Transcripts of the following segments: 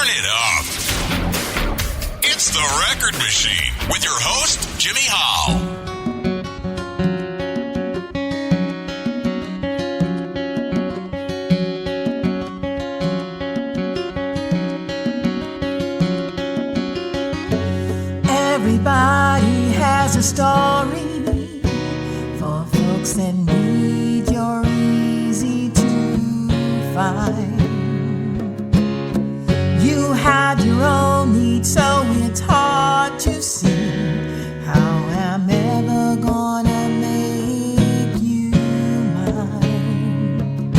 Turn it up. It's The Record Machine with your host, Jimmy Howell. Everybody has a story. For folks that need, you're easy to find. You had your own needs, so it's hard to see how I'm ever gonna make you mine.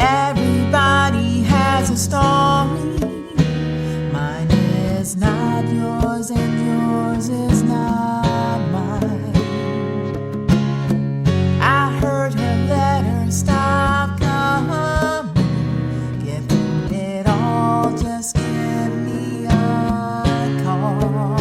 Everybody has a story. Mine is not yours and yours is not mine. I heard her letter stop coming. Give it all, just give me a call.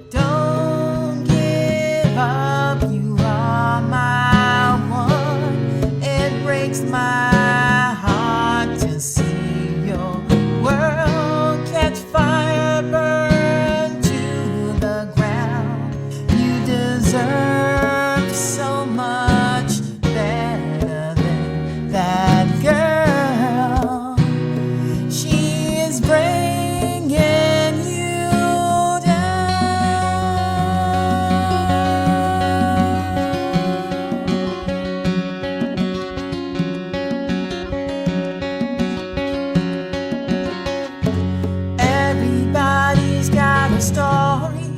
Don't give up, you are my one. It breaks my heart to see your world catch fire, burn to the ground. You deserve so much better than that girl. She is bringing you down. Everybody's got a story,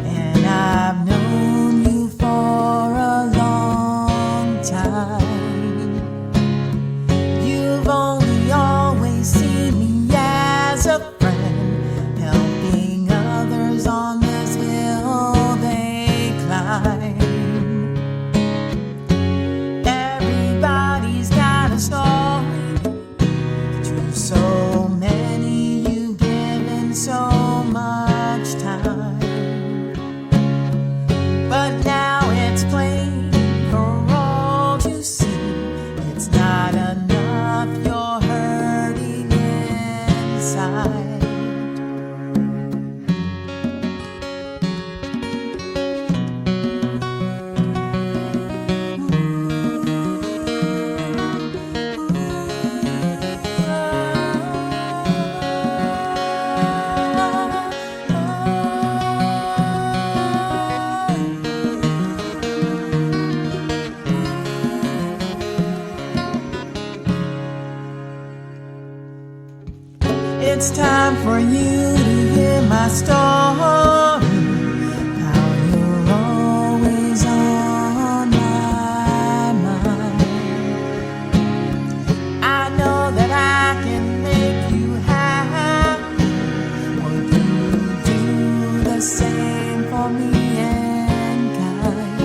and I've known you for a long time. You've only always seen me as a friend, helping others on this hill they climb. Everybody's got a story. To so many you've given so much time. But now it's plain for all to see. It's not enough, you're hurting inside. It's time for you to hear my story. How you're always on my mind. I know that I can make you happy. Would you do the same for me and kind?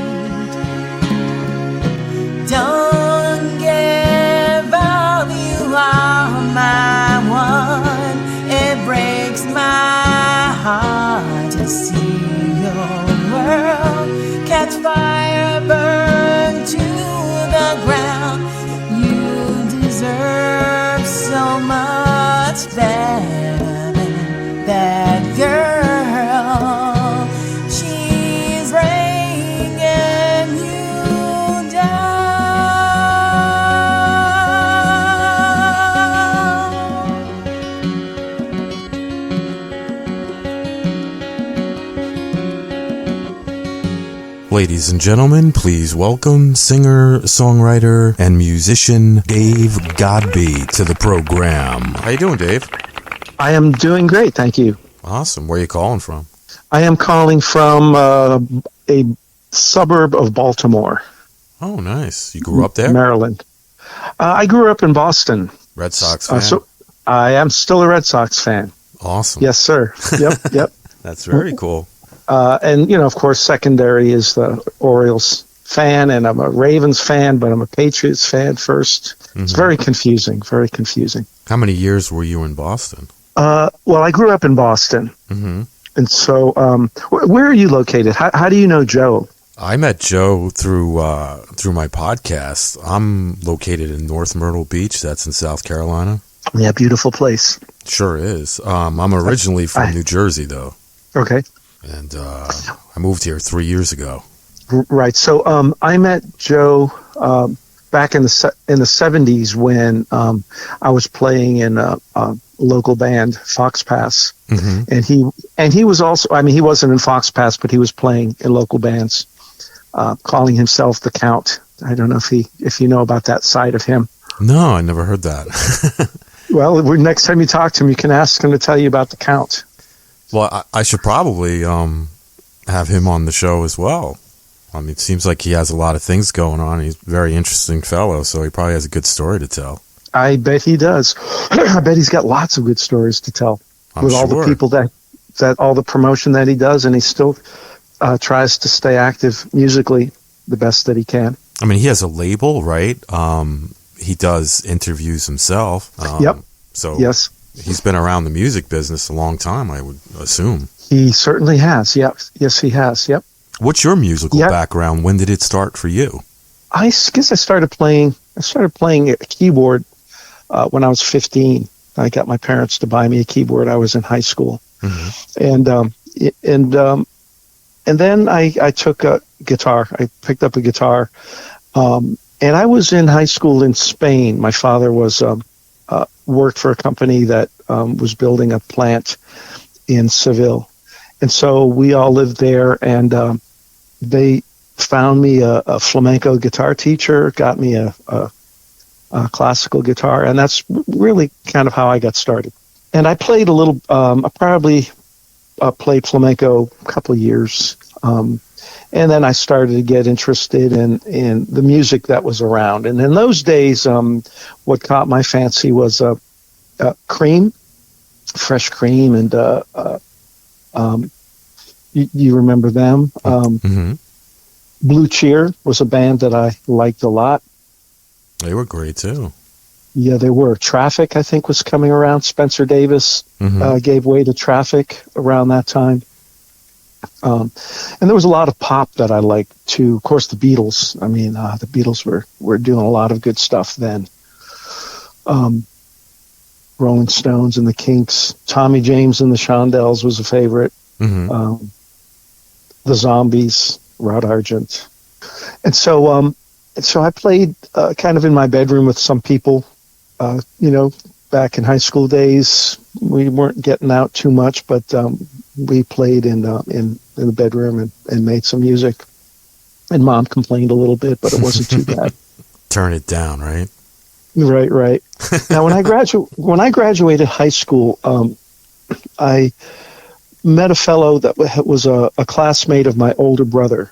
Don't give up, you are my one. It breaks my heart to see your world catch fire, burn to the ground. You deserve so much better than that girl. She's bringing you down. Ladies and gentlemen, please welcome singer, songwriter, and musician Dave Godbey to the program. How you doing, Dave? I am doing great, thank you. Awesome. Where are you calling from? I am calling from a suburb of Baltimore. Oh, nice. You grew up there? Maryland. I grew up in Boston. Red Sox fan? So I am still a Red Sox fan. Awesome. Yes, sir. Yep. That's very cool. And, of course, secondary is the Orioles fan, and I'm a Ravens fan, but I'm a Patriots fan first. Mm-hmm. It's very confusing. How many years were you in Boston? Well, I grew up in Boston. Mm-hmm. And so where are you located? How do you know Joe? I met Joe through my podcast. I'm located in North Myrtle Beach. That's in South Carolina. Yeah, beautiful place. Sure is. I'm originally from New Jersey, though. Okay. And I moved here 3 years ago. Right. So I met Joe back in the 70s when I was playing in a local band, Fox Pass. Mm-hmm. And he was also, I mean, he wasn't in Fox Pass, but he was playing in local bands, calling himself the Count. I don't know if you know about that side of him. No, I never heard that. Well, next time you talk to him, you can ask him to tell you about the Count. Well, I should probably have him on the show as well. I mean, it seems like he has a lot of things going on. He's a very interesting fellow, so he probably has a good story to tell. I bet he does. I bet he's got lots of good stories to tell with all the people that all the promotion that he does, and he still tries to stay active musically the best that he can. I mean, he has a label, right? He does interviews himself. Yep. So yes, he's been around the music business a long time, I would assume. He certainly has. Yep. Yes, he has. Yep. What's your musical background? When did it start for you? I guess I started playing a keyboard when I was 15. I got my parents to buy me a keyboard. I was in high school, and then I took a guitar. I picked up a guitar, and I was in high school in Spain. My father was worked for a company that was building a plant in Seville, and so we all lived there. And they found me a flamenco guitar teacher, got me a classical guitar, and that's really kind of how I got started. And I played a little, I probably played flamenco a couple of years, and then I started to get interested in the music that was around. And in those days, what caught my fancy was Cream, Fresh Cream, and you remember them. Blue Cheer was a band that I liked a lot. They were great too. Yeah, they were. Traffic, I think, was coming around. Spencer Davis gave way to Traffic around that time. And there was a lot of pop that I liked too. Of course, the Beatles. I mean, the Beatles were doing a lot of good stuff then. Rolling Stones and the Kinks. Tommy James and the Shondells was a favorite. The Zombies, Rod Argent. And so I played kind of in my bedroom with some people, back in high school days. We weren't getting out too much, but we played in the bedroom and made some music. And Mom complained a little bit, but it wasn't too bad. Turn it down, right? Right. Now, when I graduated high school, I met a fellow that was a classmate of my older brother,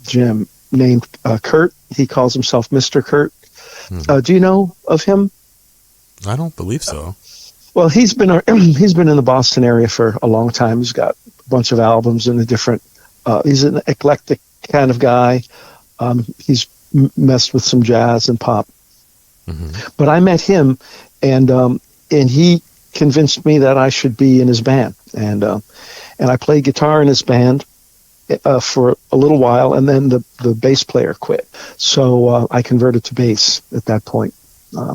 Jim, named Kurt. He calls himself Mr. Kurt. Do you know of him? I don't believe so. Well, he's been in the Boston area for a long time. He's got a bunch of albums in the different. He's an eclectic kind of guy. He's messed with some jazz and pop. But I met him, and he convinced me that I should be in his band, and I played guitar in his band for a little while, and then the bass player quit, so I converted to bass at that point. My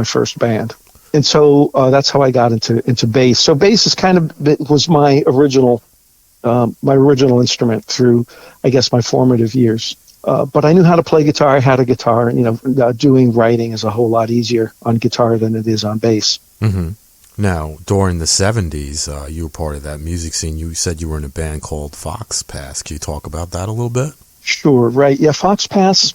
first band, and so that's how I got into bass. So bass is was my original instrument through, I guess, my formative years. But I knew how to play guitar. I had a guitar, and doing writing is a whole lot easier on guitar than it is on bass. Now, during the 70s, you were part of that music scene. You said you were in a band called Fox Pass. Can you talk about that a little bit? Sure, right. Yeah, Fox Pass.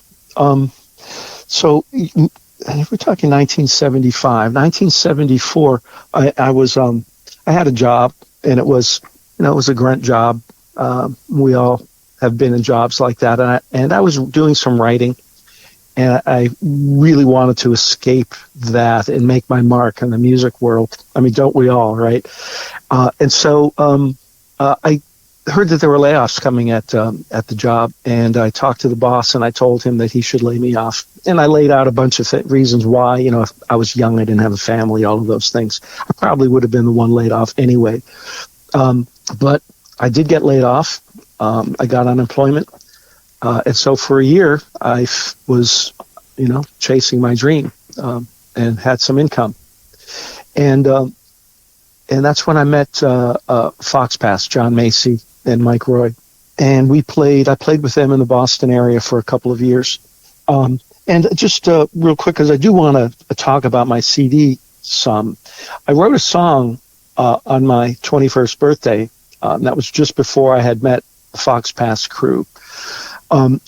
So we're talking 1975. 1974, I was I had a job, and it was a grunt job. We all have been in jobs like that, and I was doing some writing, and I really wanted to escape that and make my mark in the music world. I mean, don't we all, right? And so I heard that there were layoffs coming at the job, and I talked to the boss, and I told him that he should lay me off. And I laid out a bunch of reasons why. If I was young, I didn't have a family, all of those things. I probably would have been the one laid off anyway. But I did get laid off, I got unemployment. And so for a year, was, chasing my dream and had some income. And that's when I met Fox Pass, John Macy and Mike Roy. And I played with them in the Boston area for a couple of years. And just real quick, because I do want to talk about my CD some. I wrote a song on my 21st birthday. That was just before I had met the Fox Pass crew. I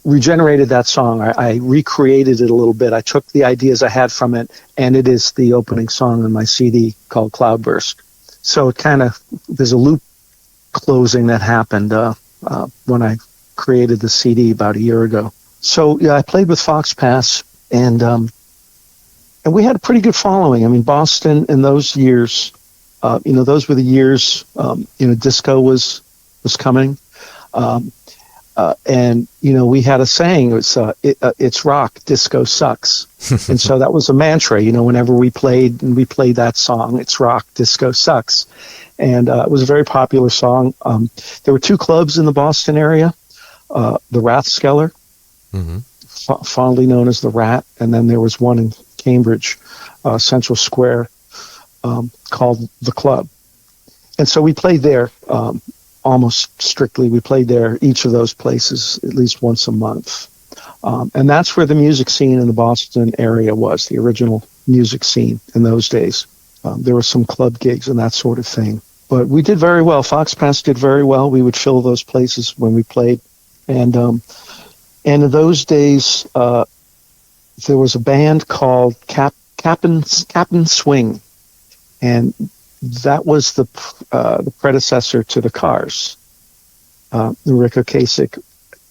regenerated that song. I recreated it a little bit. I took the ideas I had from it, and it is the opening song on my CD called Cloudburst. So there's a loop closing that happened when I created the CD about a year ago. So yeah, I played with Fox Pass, and we had a pretty good following. I mean, Boston in those years, those were the years, disco was coming. And we had a saying, it's rock, disco sucks. And so that was a mantra, whenever we played that song, it's rock, disco sucks. And it was a very popular song. There were two clubs in the Boston area, the Rathskeller, fondly known as the Rat, and then there was one in Cambridge, Central Square, called the Club. And so we played there almost strictly. We played there, each of those places, at least once a month. And that's where the music scene in the Boston area was, the original music scene in those days. There were some club gigs and that sort of thing. But we did very well. Fox Pass did very well. We would fill those places when we played. And in those days, there was a band called Cap'n Swing. And that was the predecessor to the Cars. Rick Ocasek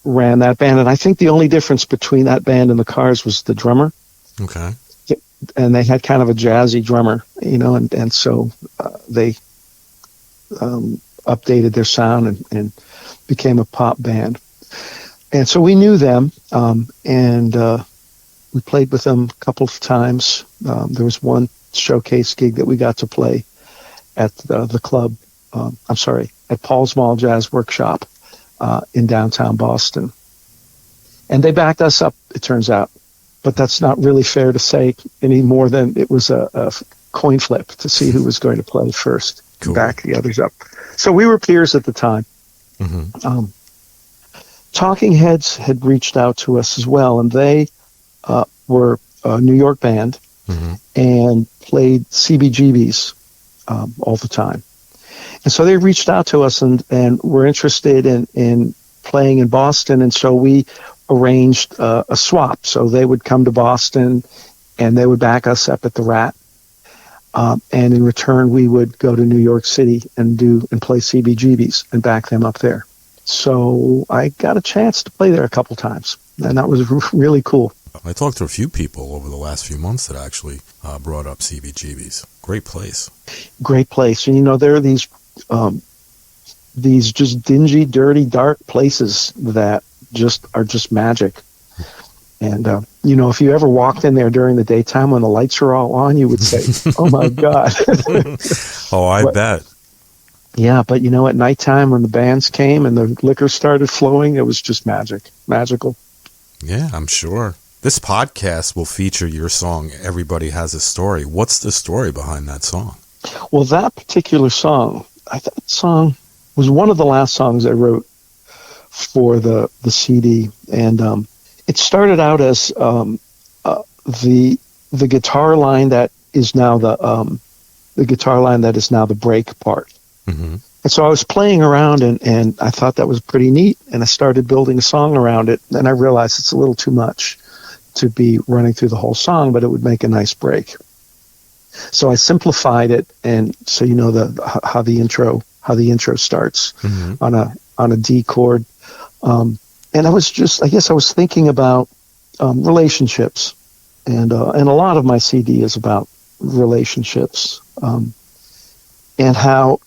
ran that band, and I think the only difference between that band and the Cars was the drummer. Okay. And they had kind of a jazzy drummer, and so they updated their sound and became a pop band. And so we knew them, and we played with them a couple of times. There was one showcase gig that we got to play at the club, at Paul's Mall Jazz Workshop in downtown Boston. And they backed us up, it turns out. But that's not really fair to say any more than it was a coin flip to see who was going to play first. Cool. Back the others up. So we were peers at the time. Mm-hmm. Talking Heads had reached out to us as well, and they were a New York band and played CBGBs all the time. And so they reached out to us and were interested in playing in Boston, and so we arranged a swap. So they would come to Boston, and they would back us up at the Rat. And in return, we would go to New York City and play CBGBs and back them up there. So I got a chance to play there a couple times, and that was really cool. I talked to a few people over the last few months that actually brought up CBGBs. Great place. Great place. And, there are these just dingy, dirty, dark places that are just magic. And, if you ever walked in there during the daytime when the lights are all on, you would say, oh, my God. I bet. Yeah, but, at nighttime when the bands came and the liquor started flowing, it was just magical. Yeah, I'm sure. This podcast will feature your song, Everybody Has a Story. What's the story behind that song? Well, that particular song, that song was one of the last songs I wrote for the CD. And it started out as the guitar line that is now the break part. Mm-hmm. And so I was playing around and I thought that was pretty neat. And I started building a song around it. And I realized it's a little too much to be running through the whole song, but it would make a nice break. So I simplified it, and so how the intro starts on a D chord. And I was thinking about relationships, and a lot of my CD is about relationships, and how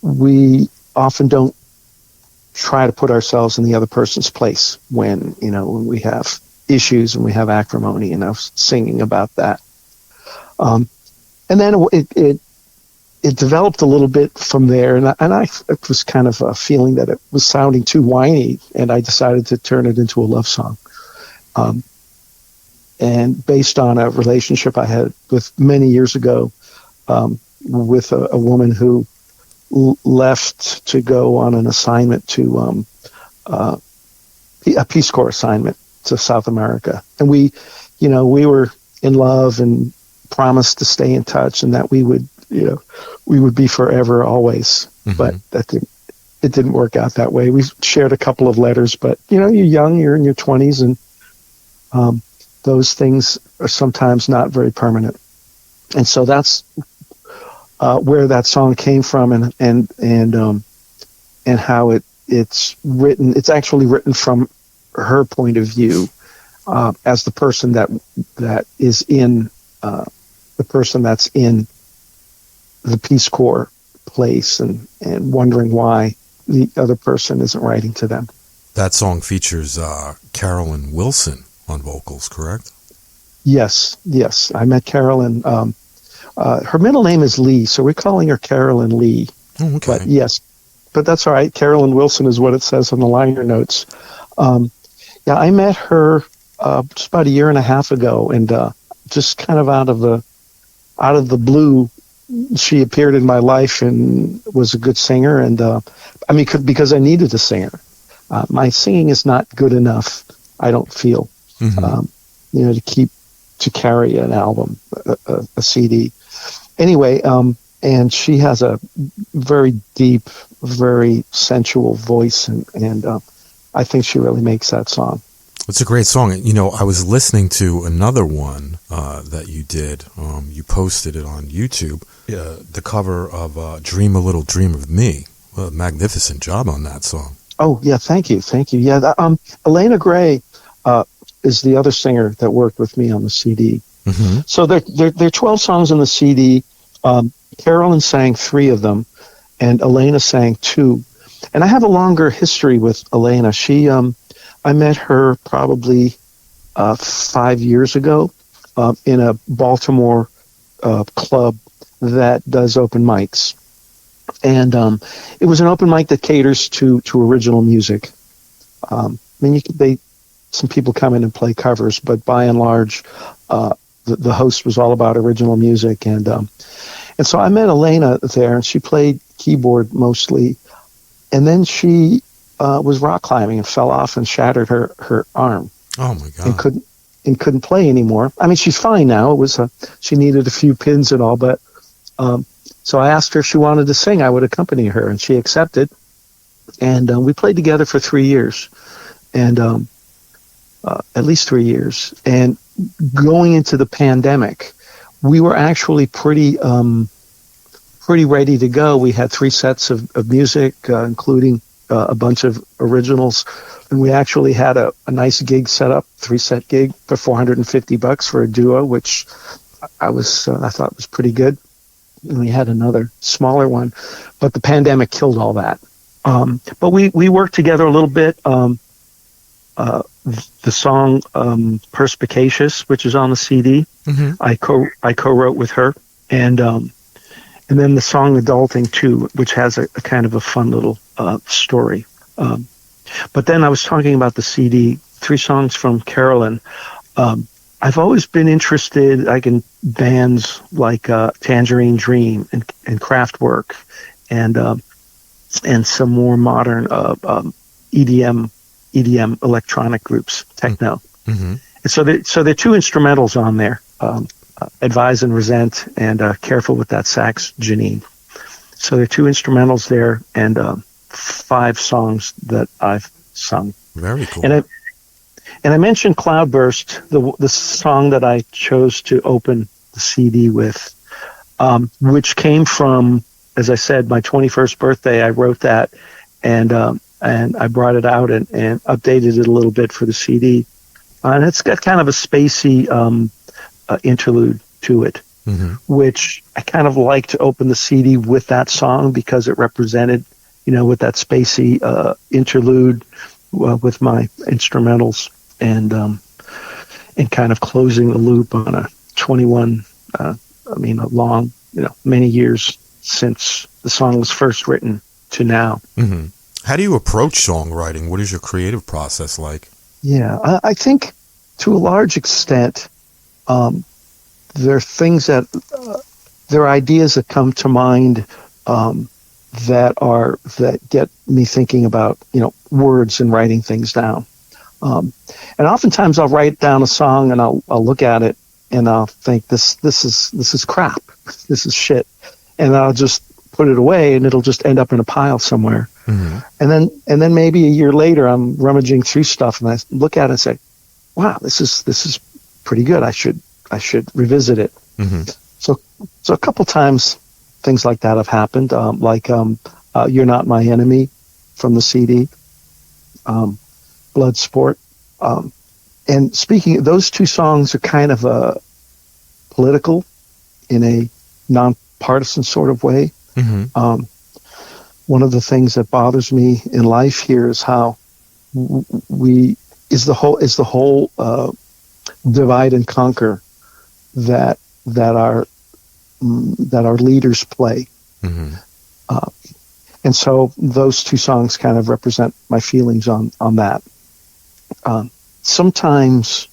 we often don't try to put ourselves in the other person's place when we have issues and we have acrimony, singing about that. And then it it developed a little bit from there, and I was kind of feeling that it was sounding too whiny, and I decided to turn it into a love song. And based on a relationship I had with many years ago, with a woman who left to go on an assignment to a Peace Corps assignment to South America, and we were in love and promised to stay in touch, and that we would be forever, always. Mm-hmm. But it didn't work out that way. We shared a couple of letters, but you're young, you're in your 20s, and those things are sometimes not very permanent. And so that's where that song came from, and how it's written. It's actually written from her point of view, as the person that is in the person that's in the Peace Corps place, and wondering why the other person isn't writing to them. That song features Carolyn Wilson on vocals, correct? Yes. I met Carolyn. Her middle name is Lee, so we're calling her Carolyn Lee. Oh, okay. But yes, but that's all right. Carolyn Wilson is what it says on the liner notes. I met her just about a year and a half ago, and just kind of out of the blue, she appeared in my life and was a good singer. And because I needed a singer. My singing is not good enough, I don't feel, to carry an album, a CD. Anyway, and she has a very deep, very sensual voice, and I think she really makes that song. It's a great song. I was listening to another one that you did. You posted it on YouTube. The cover of "Dream a Little Dream of Me." Well, magnificent job on that song. Oh yeah, thank you. Yeah, Elena Gray is the other singer that worked with me on the CD. Mm-hmm. So there are 12 songs on the CD. Carolyn sang 3 of them, and Elena sang 2. And I have a longer history with Elena. I met her probably 5 years ago in a Baltimore club that does open mics. And it was an open mic that caters to original music. Some people come in and play covers, but by and large, the host was all about original music. And so I met Elena there, and she played keyboard mostly. And then she was rock climbing and fell off and shattered her arm. Oh my God! And couldn't play anymore. I mean, she's fine now. It was she needed a few pins and all, but so I asked her if she wanted to sing. I would accompany her, and she accepted. And we played together for 3 years, and at least 3 years. And going into the pandemic, we were actually pretty ready to go. We had 3 sets of music, including a bunch of originals, and we actually had a nice gig set up, 3-set gig for $450 for a duo, which I thought was pretty good. And we had another smaller one, but the pandemic killed all that. But we worked together a little bit. The song "Perspicacious," which is on the CD, Mm-hmm. I co-wrote with her, and then the song "Adulting" too, which has a kind of a fun little story. But then I was talking about the CD, 3 songs from Carolyn. I've always been interested, in bands like Tangerine Dream and Kraftwerk, and some more modern EDM electronic groups, techno. Mm-hmm. And so there are 2 instrumentals on there, Advise and Resent, and Careful with That Sax, Janine. So there are 2 instrumentals there, and 5 songs that I've sung. Very cool. And I mentioned Cloudburst, the song that I chose to open the CD with, which came from, as I said, my 21st birthday. I wrote that, and I brought it out and updated it a little bit for the CD. And it's got kind of a spacey interlude to it, Mm-hmm. which I kind of like to open the CD with that song because it represented, with that spacey interlude with my instrumentals, and kind of closing the loop on a 21, a long, many years since the song was first written to now. Mm-hmm. How do you approach songwriting? What is your creative process like? Yeah, I think to a large extent, there are things there are ideas that come to mind that get me thinking about words and writing things down. And oftentimes I'll write down a song and I'll look at it and I'll think this is crap, this is shit, and I'll just put it away and it'll just end up in a pile somewhere. Mm-hmm. And then maybe a year later I'm rummaging through stuff and I look at it and say, wow, this is pretty good. I should revisit it. Mm-hmm. So a couple times things like that have happened. You're Not My Enemy from the CD, Bloodsport. And speaking, those two songs are kind of political in a nonpartisan sort of way. Mm-hmm. One of the things that bothers me in life here is how the whole divide and conquer that our leaders play. Mm-hmm. And so those two songs kind of represent my feelings on that. Sometimes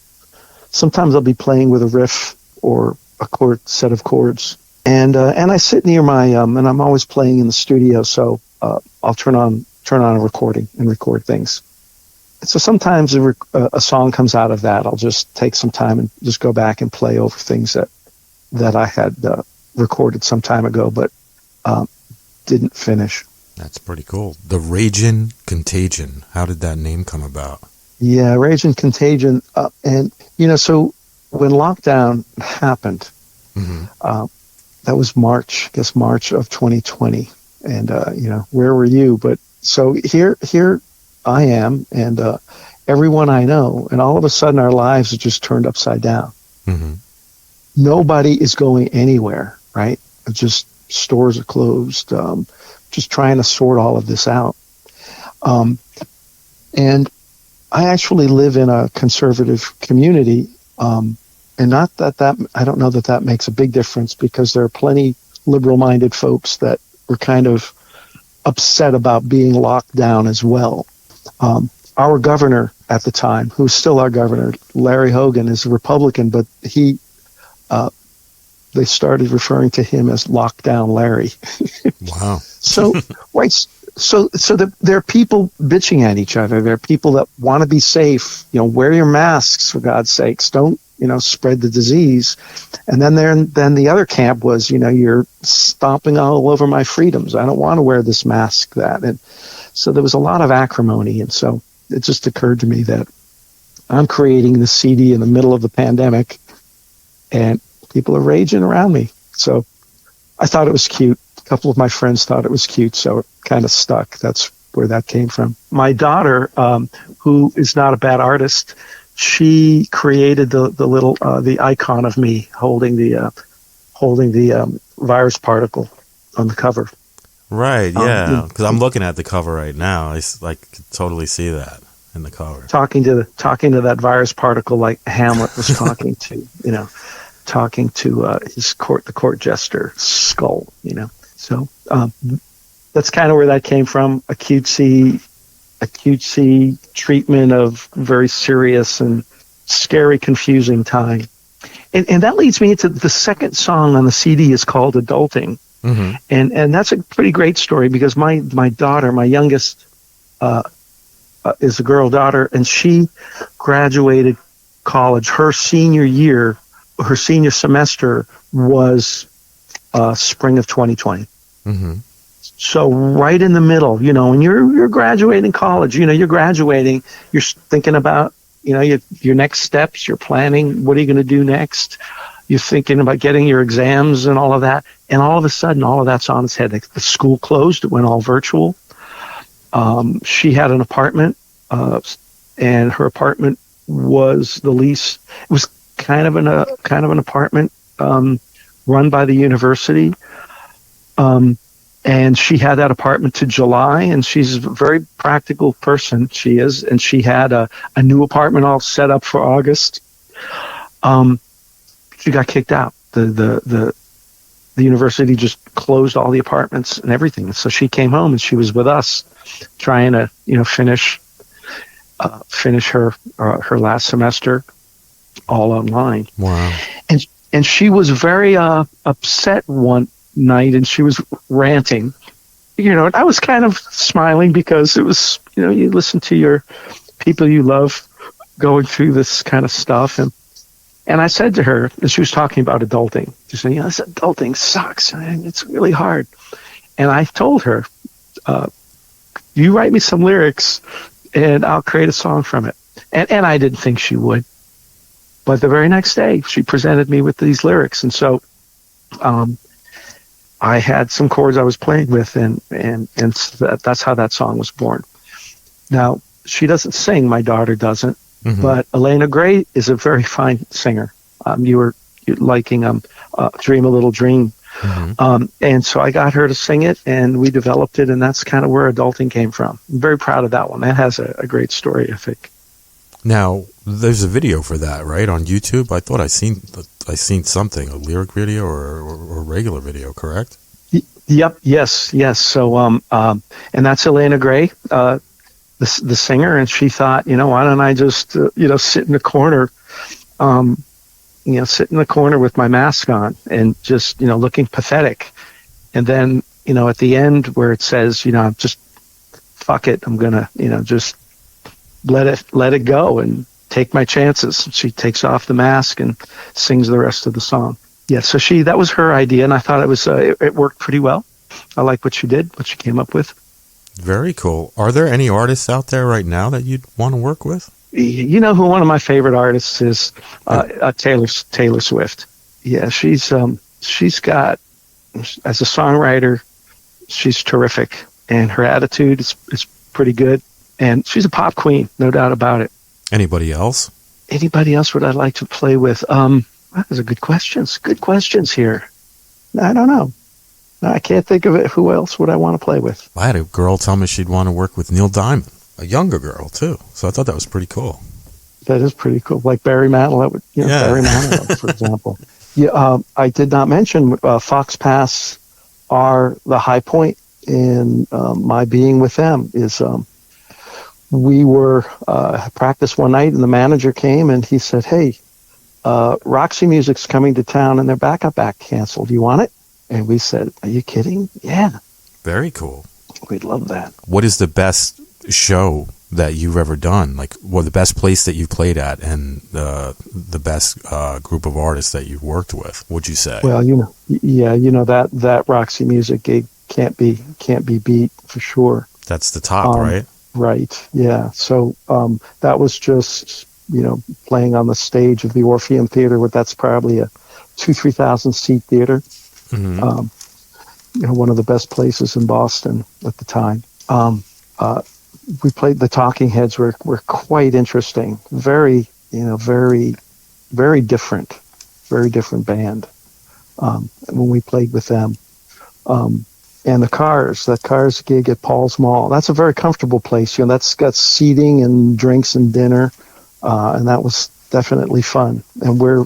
I'll be playing with a riff or a set of chords, and I sit near my and I'm always playing in the studio, so I'll turn on a recording and record things. So sometimes a song comes out of that. I'll just take some time and just go back and play over things that I had recorded some time ago, but didn't finish. That's pretty cool. The Ragin Contagion. How did that name come about? Yeah, Ragin Contagion. And, so when lockdown happened, mm-hmm. That was March of 2020. And, where were you? But so here I am, and everyone I know, and all of a sudden our lives are just turned upside down. Mm-hmm. Nobody is going anywhere, right? Just stores are closed. Just trying to sort all of this out. And I actually live in a conservative community, and not that I don't know that makes a big difference, because there are plenty liberal-minded folks that were kind of upset about being locked down as well. Our governor at the time, who's still our governor, Larry Hogan, is a Republican, but they started referring to him as Lockdown Larry. Wow. So there are people bitching at each other. There are people that want to be safe. Wear your masks, for God's sakes. Don't spread the disease. And then the other camp was, you're stomping all over my freedoms. I don't want to wear this mask. And so there was a lot of acrimony. And so it just occurred to me that I'm creating this CD in the middle of the pandemic, and people are raging around me. So I thought it was cute. A couple of my friends thought it was cute, so it kind of stuck. That's where that came from. My daughter, who is not a bad artist, she created the little the icon of me holding the virus particle on the cover. Right, yeah. Because I'm looking at the cover right now. I can totally see that in the cover. Talking to that virus particle like Hamlet was talking to, talking to the court jester Skull, So that's kind of where that came from. A cutesy treatment of very serious and scary, confusing time. And that leads me into the second song on the CD is called Adulting. Mm-hmm. And that's a pretty great story, because my daughter, my youngest, is a girl daughter, and she graduated college. Her senior semester was spring of 2020. Mm-hmm. So right in the middle, when you're graduating college, you're graduating, you're thinking about, your next steps, you're planning, what are you going to do next? You're thinking about getting your exams and all of that. And all of a sudden, all of that's on its head. The school closed. It went all virtual. She had an apartment, and her apartment was the lease. It was kind of an apartment run by the university. And she had that apartment to July, and she's a very practical person. She is, and she had a new apartment all set up for August. She got kicked out. The the university just closed all the apartments and everything. So she came home and she was with us, trying to finish her last semester all online. Wow. And she was very upset one night, and she was ranting. And I was kind of smiling because it was, you listen to your people you love going through this kind of stuff. And I said to her, and she was talking about adulting. She said, this adulting sucks, and it's really hard. And I told her, you write me some lyrics, and I'll create a song from it. And I didn't think she would. But the very next day, she presented me with these lyrics. And so I had some chords I was playing with, and that's how that song was born. Now, she doesn't sing, my daughter doesn't, but Elena Gray is a very fine singer. You're liking Dream a Little Dream. And so I got her to sing it, and we developed it, and that's kind of where adulting came from. I'm very proud of that one. That has a great story, I think. Now, there's a video for that, right, on YouTube? I thought I seen something, a lyric video or a regular video, correct? Yep. Yes. So, and that's Elena Gray, the singer, and she thought, why don't I just, sit in the corner, sit in the corner with my mask on and just, looking pathetic. And then, at the end where it says, just fuck it, I'm gonna, just let it go and take my chances. She takes off the mask and sings the rest of the song. Yeah, so that was her idea, and I thought it worked pretty well. I like what she did, what she came up with. Very cool. Are there any artists out there right now that you'd want to work with? You know who one of my favorite artists is? Taylor Swift. Yeah, she's got, as a songwriter, she's terrific, and her attitude is pretty good. And she's a pop queen, no doubt about it. Anybody else? Anybody else would I like to play with? Those are good questions. Good questions here. I don't know. I can't think of it. Who else would I want to play with? I had a girl tell me she'd want to work with Neil Diamond, a younger girl, too. So I thought that was pretty cool. That is pretty cool. Like Barry Manilow, Barry Manilow, for example. Yeah, I did not mention Fox Pass are the high point in my being with them. We were practice one night, and the manager came and he said, "Hey, Roxy Music's coming to town, and their backup act canceled. Do you want it?" And we said, "Are you kidding?" Yeah. Very cool. We'd love that. What is the best show that you've ever done? Like, the best place that you've played at, and the best group of artists that you've worked with, would you say? Well, that Roxy Music gig can't be beat for sure. That's the top, right? Right. Yeah. So that was just playing on the stage of the Orpheum Theater. That's probably a 2,000-3,000 seat theater. One of the best places in Boston at the time. We played the Talking Heads. Were quite interesting. Very very different band. When we played with them. And that Cars gig at Paul's Mall, that's a very comfortable place. That's got seating and drinks and dinner, and that was definitely fun. And there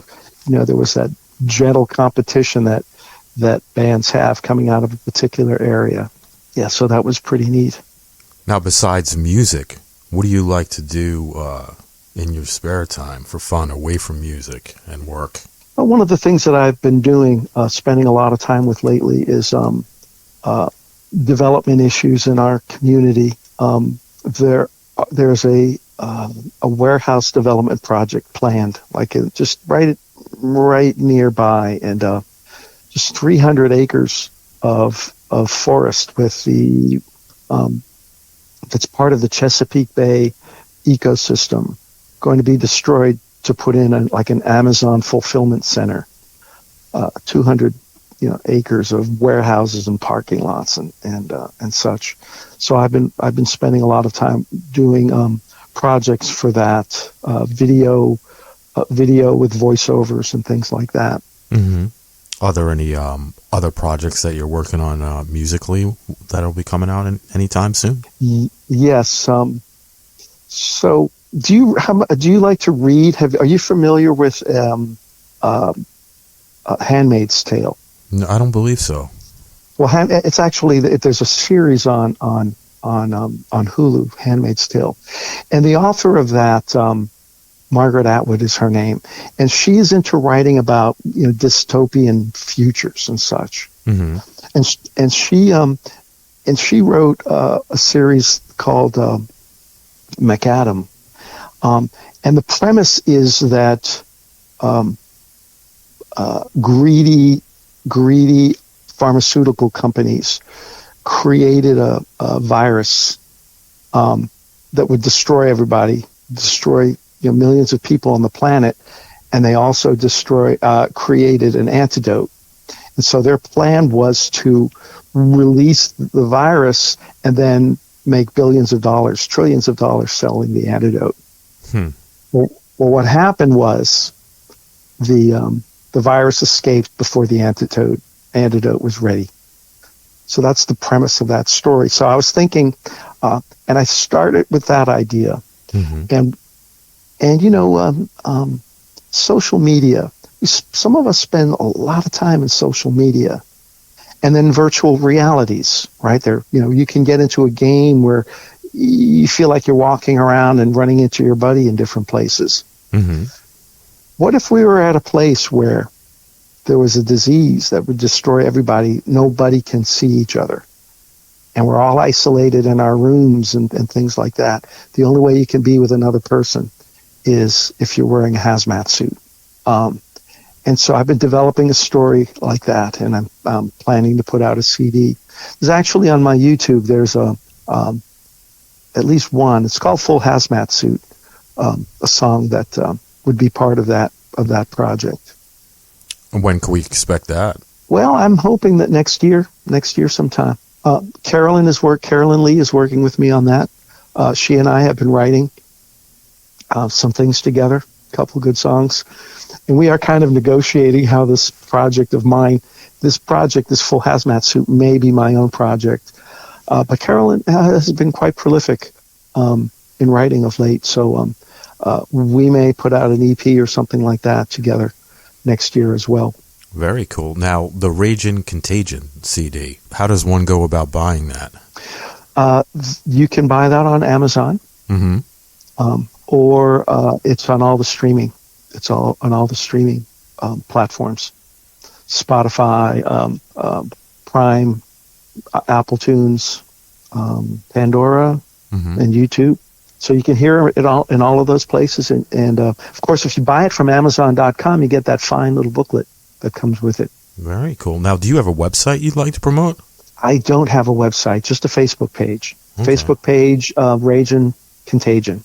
was that gentle competition that bands have coming out of a particular area. Yeah, so that was pretty neat. Now, besides music, what do you like to do in your spare time for fun, away from music and work? Well, one of the things that I've been doing, spending a lot of time with lately, is development issues in our community. There's a warehouse development project planned, just right nearby, and just 300 acres of forest with that's part of the Chesapeake Bay ecosystem, going to be destroyed to put in an Amazon fulfillment center. 200 acres of warehouses and parking lots and such. So I've been spending a lot of time doing projects for that, video with voiceovers and things like that. Mm-hmm. Are there any other projects that you're working on musically that'll be coming out anytime soon? Yes. So do you like to read? Are you familiar with Handmaid's Tale? No, I don't believe so. Well, it's actually, there's a series on Hulu, Handmaid's Tale, and the author of that, Margaret Atwood is her name, and she's into writing about dystopian futures and such. Mm-hmm. And she wrote a series called McAdam, and the premise is that greedy pharmaceutical companies created a virus that would destroy everybody, destroy millions of people on the planet, and they also created an antidote. And so their plan was to release the virus and then make billions of dollars, trillions of dollars selling the antidote. Well, what happened was the virus escaped before the antidote was ready. So that's the premise of that story. So I was thinking, and I started with that idea. Mm-hmm. And social media, some of us spend a lot of time in social media, and then virtual realities, right there. You can get into a game where you feel like you're walking around and running into your buddy in different places. Mm-hmm. What if we were at a place where there was a disease that would destroy everybody? Nobody can see each other, and we're all isolated in our rooms and things like that. The only way you can be with another person is if you're wearing a hazmat suit. And so I've been developing a story like that, and I'm planning to put out a CD. There's actually on my YouTube, there's at least one. It's called Full Hazmat Suit, a song that would be part of that project. When can we expect that? Well, I'm hoping that next year sometime. Carolyn Lee is working with me on that. She and I have been writing some things together, a couple of good songs. And we are kind of negotiating how this project of mine, this Full Hazmat Suit, may be my own project. But Carolyn has been quite prolific in writing of late. So we may put out an EP or something like that together next year as well. Very cool. Now, the Ragin Contagion CD, how does one go about buying that? You can buy that on Amazon. Mm-hmm. Or it's on all the streaming. It's all on all the streaming platforms: Spotify, Prime, Apple Tunes, Pandora, mm-hmm. and YouTube. So you can hear it all in all of those places. And of course, if you buy it from Amazon.com, you get that fine little booklet that comes with it. Very cool. Now, do you have a website you'd like to promote? I don't have a website, just a Facebook page. Okay. Facebook page, Ragin Contagion.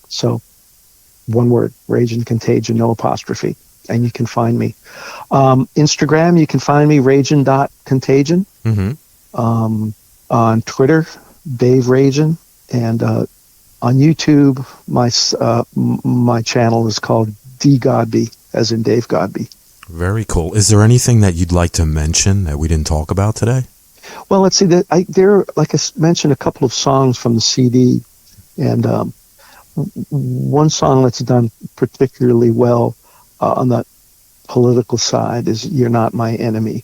So, one word, Ragin Contagion, no apostrophe, and you can find me. Instagram, you can find me, Ragin.Contagion. Mm-hmm. On Twitter, Dave Ragin, and on YouTube, my channel is called D Godbey, as in Dave Godbey. Very cool. Is there anything that you'd like to mention that we didn't talk about today? Well, let's see. Like I mentioned, a couple of songs from the CD, and one song that's done particularly well on the political side is "You're Not My Enemy,"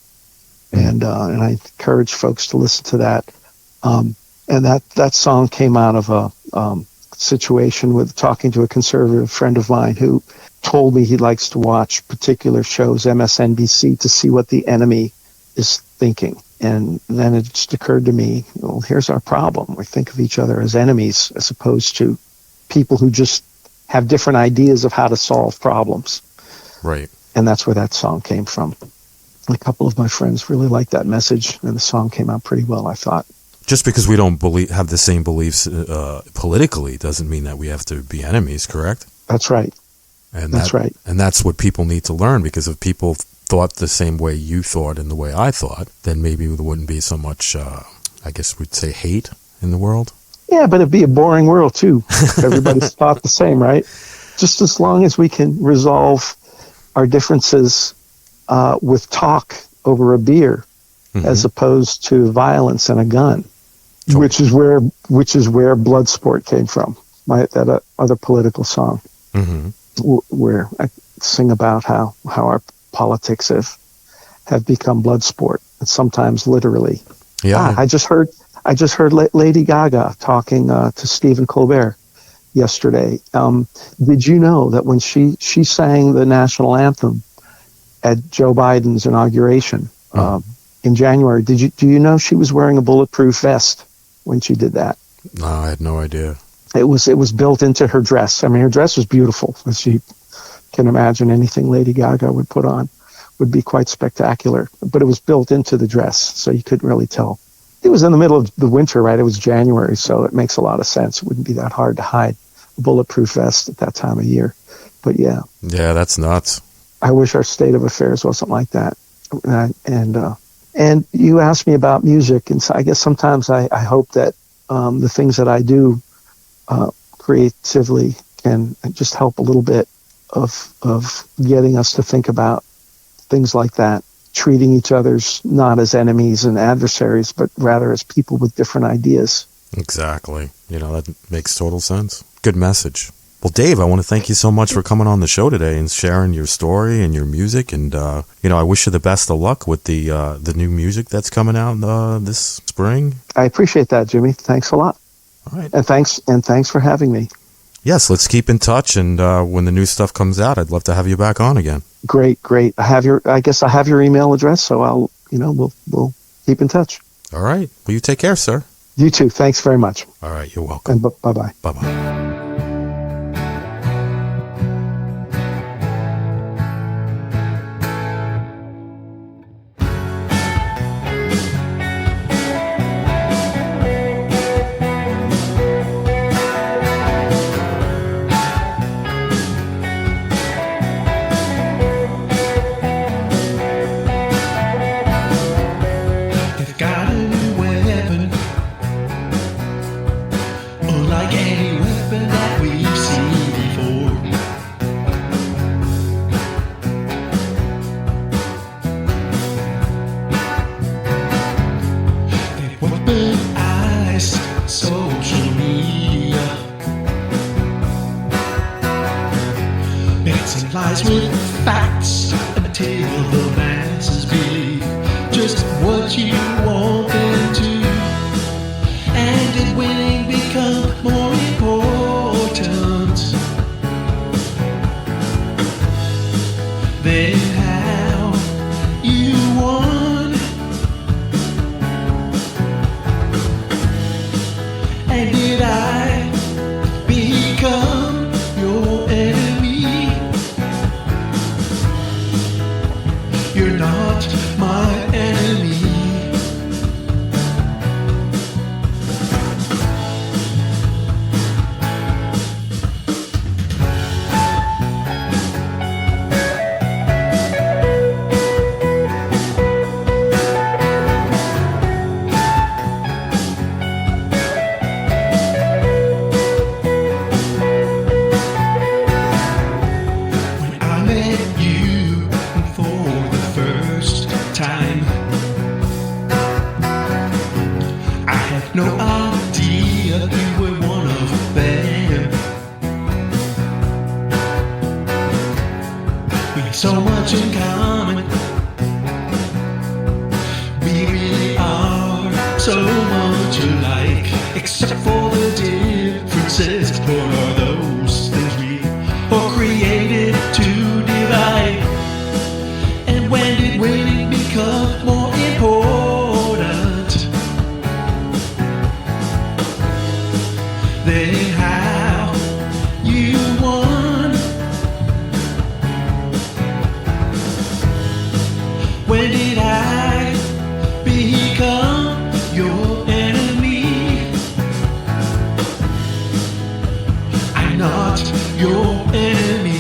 and I encourage folks to listen to that. And that song came out of a situation with talking to a conservative friend of mine who told me he likes to watch particular shows, MSNBC, to see what the enemy is thinking. And then it just occurred to me, well, here's our problem. We think of each other as enemies as opposed to people who just have different ideas of how to solve problems. Right. And that's where that song came from. A couple of my friends really liked that message, and the song came out pretty well, I thought. Just because we don't have the same beliefs politically doesn't mean that we have to be enemies, correct? That's right. And that's right. And that's what people need to learn, because if people thought the same way you thought and the way I thought, then maybe there wouldn't be so much, I guess we'd say, hate in the world. Yeah, but it'd be a boring world, too. Everybody's thought the same, right? Just as long as we can resolve our differences with talk over a beer, mm-hmm. as opposed to violence and a gun, totally. which is where Bloodsport came from, that other political song, mm-hmm. Where I sing about how our politics have have become blood sport, and sometimes literally. Yeah. I just heard Lady Gaga talking to Stephen Colbert yesterday. Did you know that when she sang the national anthem at Joe Biden's inauguration in January, do you know she was wearing a bulletproof vest when she did that? No, I had no idea. It was built into her dress. I mean, her dress was beautiful, as you can imagine. Anything Lady Gaga would put on would be quite spectacular, but it was built into the dress, so you couldn't really tell. It was in the middle of the winter, right? It was January, so it makes a lot of sense. It wouldn't be that hard to hide a bulletproof vest at that time of year. But yeah. Yeah, that's nuts. I wish our state of affairs wasn't like that. And you asked me about music, and so I guess sometimes I hope that the things that I do creatively can just help a little bit of getting us to think about things like that, treating each other's not as enemies and adversaries, but rather as people with different ideas. Exactly. That makes total sense. Good message. Well, Dave, I want to thank you so much for coming on the show today and sharing your story and your music. And, I wish you the best of luck with the new music that's coming out this spring. I appreciate that, Jimmy. Thanks a lot. All right. And thanks for having me. Yes, let's keep in touch. And when the new stuff comes out, I'd love to have you back on again. Great. I guess I have your email address, so we'll keep in touch. All right. Well, you take care, sir. You too. Thanks very much. All right. You're welcome. And bye-bye. Bye-bye. Lies with facts until the masses believe just what you want them to, and did winning become more important than how you won? And did I become your enemy? You're not my enemy. When I met you for the first time, I had no idea you were one of them. We have so much in common. We really are so much alike, except for the differences. What are those things we are created to divide? And when did winning become more important than how you won? When did I become your enemy? I'm not your enemy.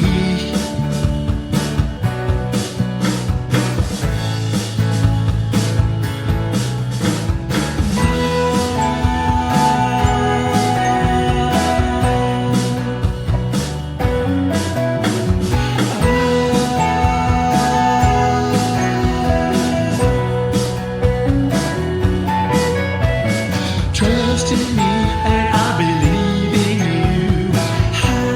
Trust in me and I believe in you. How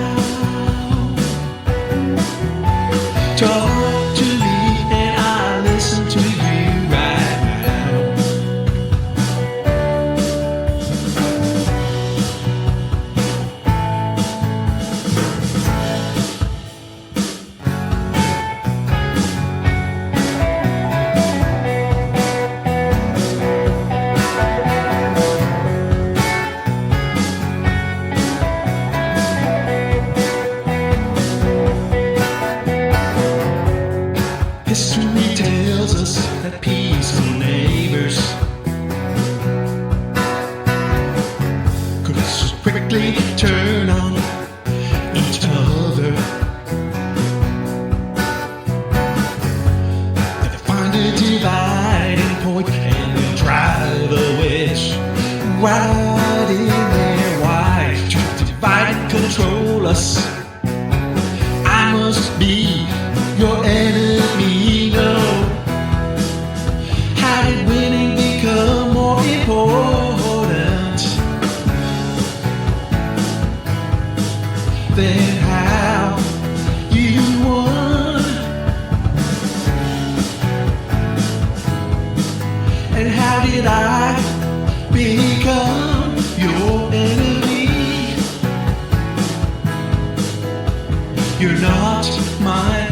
turn on each other. They find a dividing point and they'll drive a wedge right in their why to divide and control us. I must be your enemy, no. How did winning become more important than how you won? And how did I become your enemy? You're not my